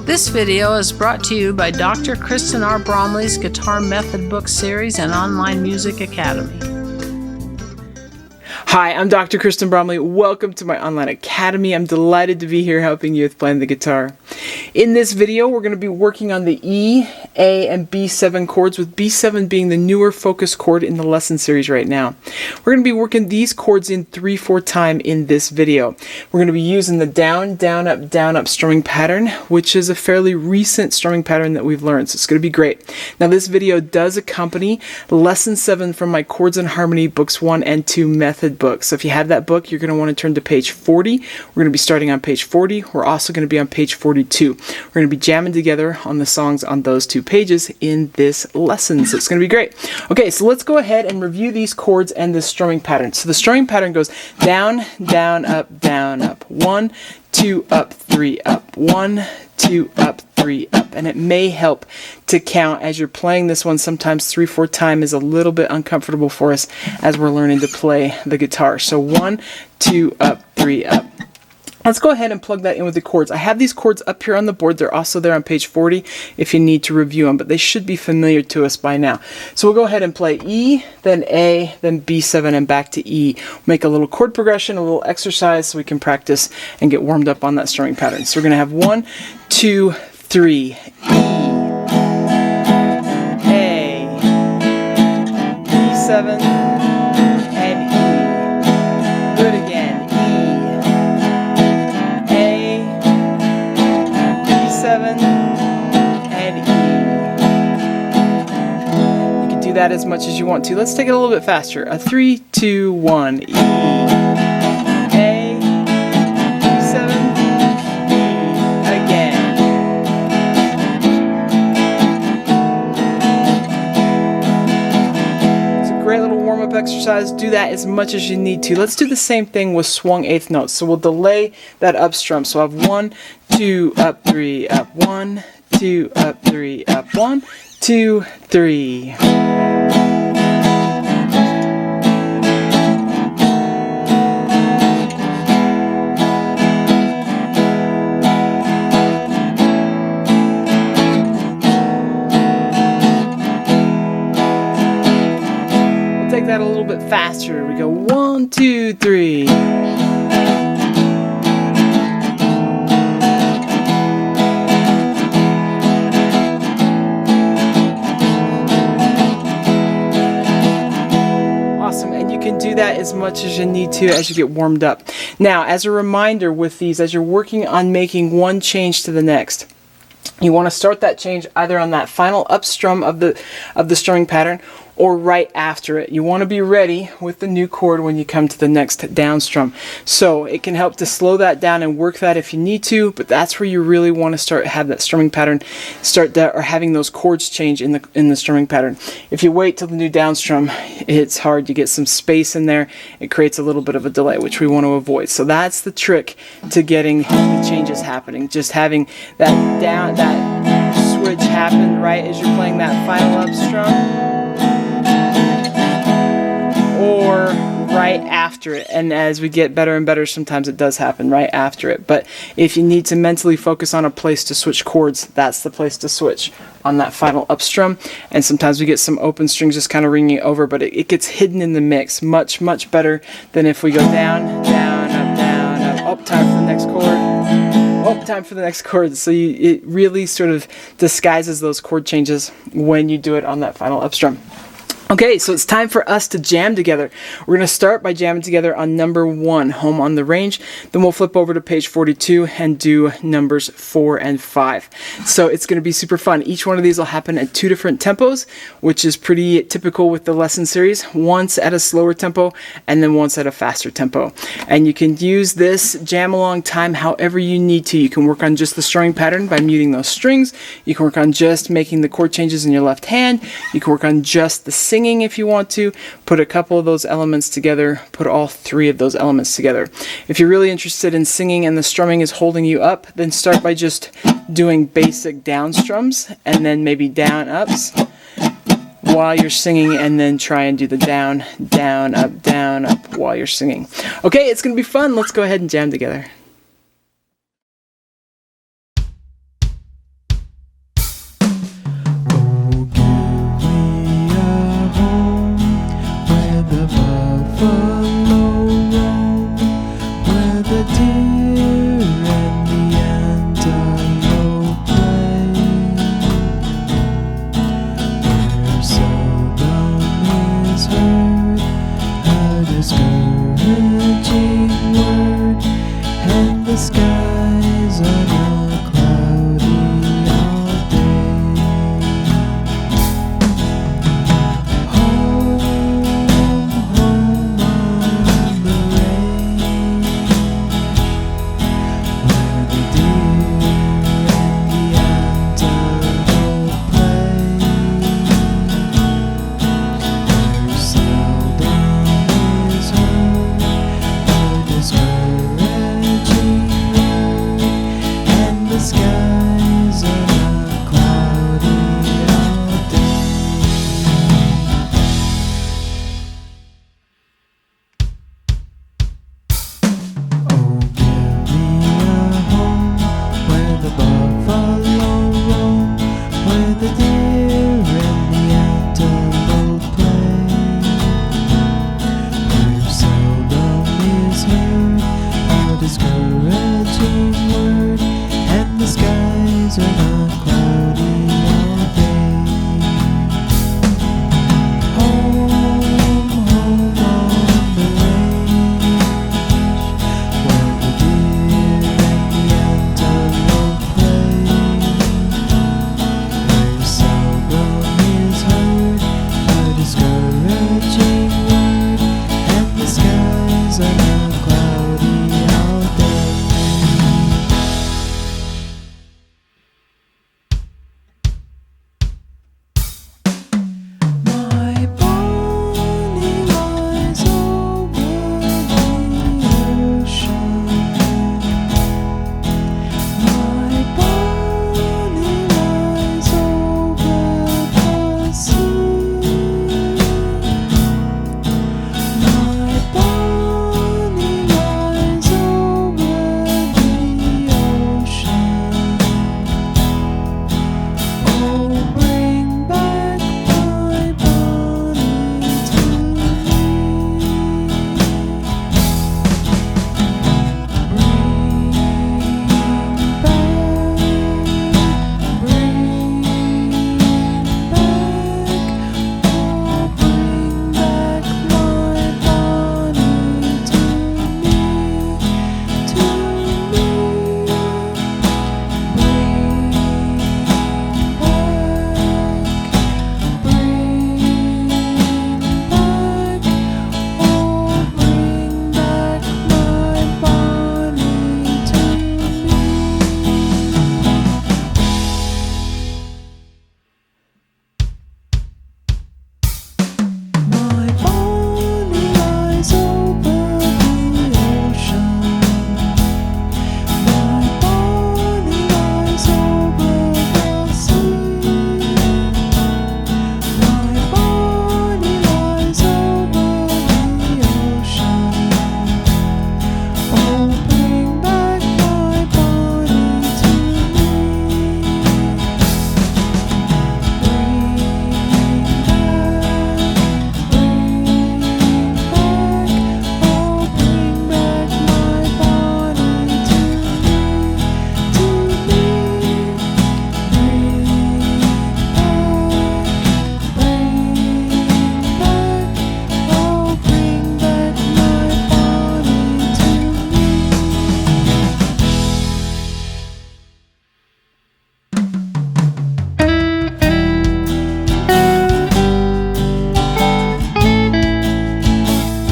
This video is brought to you by Dr. Kristen R. Bromley's Guitar Method Book Series and Online Music Academy. Hi, I'm Dr. Kristen Bromley. Welcome to my online academy. I'm delighted to be here helping you with playing the guitar. In this video, we're going to be working on the E, A, and B7 chords, with B7 being the newer focus chord in the lesson series right now. We're going to be working these chords in 3/4 time in this video. We're going to be using the down, down, up strumming pattern, which is a fairly recent strumming pattern that we've learned, so it's going to be great. Now, this video does accompany Lesson 7 from my Chords and Harmony Books 1 and 2 method book. So if you have that book, you're going to want to turn to page 40. We're going to be starting on page 40. We're also going to be on page 42. We're going to be jamming together on the songs on those two pages in this lesson. So it's going to be great. Okay, so let's go ahead and review these chords and this strumming pattern. So the strumming pattern goes down, down, up, 1, 2, up, 3, up, 1, 2, up, 3, up. And it may help to count as you're playing this one. Sometimes 3/4 time is a little bit uncomfortable for us as we're learning to play the guitar. So 1, 2, up, 3, up. Let's go ahead and plug that in with the chords. I have these chords up here on the board. They're also there on page 40 if you need to review them, but they should be familiar to us by now. So we'll go ahead and play E, then A, then B7, and back to E. Make a little chord progression, a little exercise so we can practice and get warmed up on that strumming pattern. So we're going to have 1, 2, 3, E, A, B7, and E. Do it again. And E. You can do that as much as you want to. Let's take it a little bit faster. A 3, 2, 1. E, A, B7, E, again. It's a great little warm-up exercise. Do that as much as you need to. Let's do the same thing with swung eighth notes. So we'll delay that up strum. So I have 1, 2, up, 3, up, 1, 2, up, 3, up, 1, 2, 3. We'll take that a little bit faster. We go 1, 2, 3. Do that as much as you need to as you get warmed up. Now, as a reminder with these, as you're working on making one change to the next, you want to start that change either on that final up strum of the strumming pattern or right after it. You want to be ready with the new chord when you come to the next down strum. So it can help to slow that down and work that if you need to, but that's where you really want to have that strumming pattern start that, or having those chords change in the strumming pattern. If you wait till the new down strum, it's hard. You get some space in there. It creates a little bit of a delay, which we want to avoid. So that's the trick to getting the changes happening. Just having that switch happen right as you're playing that final up strum, or right after it. And as we get better and better, sometimes it does happen right after it. But if you need to mentally focus on a place to switch chords, that's the place to switch, on that final up strum. And sometimes we get some open strings just kind of ringing over, but it gets hidden in the mix much, much better than if we go down, down, up, time for the next chord, time for the next chord. So it really sort of disguises those chord changes when you do it on that final up strum. Okay, so it's time for us to jam together. We're going to start by jamming together on number 1, Home on the Range. Then we'll flip over to page 42 and do numbers 4 and 5. So it's going to be super fun. Each one of these will happen at 2 different tempos, which is pretty typical with the lesson series. Once at a slower tempo and then once at a faster tempo. And you can use this jam along time however you need to. You can work on just the strumming pattern by muting those strings. You can work on just making the chord changes in your left hand. You can work on just the singing if you want to. Put a couple of those elements together. Put all 3 of those elements together. If you're really interested in singing and the strumming is holding you up, then start by just doing basic down strums and then maybe down ups while you're singing, and then try and do the down, down, up while you're singing. Okay, it's going to be fun. Let's go ahead and jam together. skies are not cloudy all day. Oh, give me a home where the buffalo roam, where the deer and the antelope play, where seldom is heard a discouraging word, and the skies are not cloudy all day. Home, home on the range, where the deer and the antelope play, where seldom is heard a discouraging word, and the skies are not cloudy all day. My bonnie lies over the ocean. My bonnie lies over the sea. My bonnie lies over the ocean. Oh, bring back my bonnie to me. My bonnie lies over the ocean. My bonnie lies over the sea. My bonnie lies over the ocean. Oh, bring back my bonnie to me.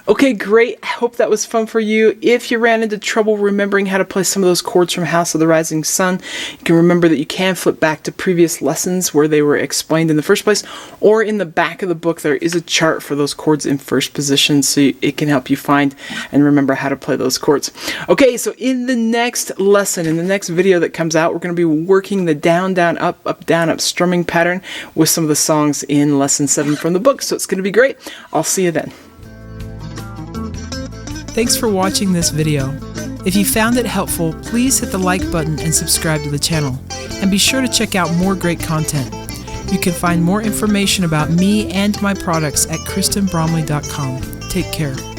Okay, great. I hope that was fun for you. If you ran into trouble remembering how to play some of those chords from House of the Rising Sun, you can remember that you can flip back to previous lessons where they were explained in the first place, or in the back of the book there is a chart for those chords in first position, so it can help you find and remember how to play those chords. Okay, so in the next lesson, in the next video that comes out, we're going to be working the down, down, up, up, down, up strumming pattern with some of the songs in lesson 7 from the book, so it's going to be great. I'll see you then. Thanks for watching this video. If you found it helpful, please hit the like button and subscribe to the channel. And be sure to check out more great content. You can find more information about me and my products at kristenbromley.com. Take care.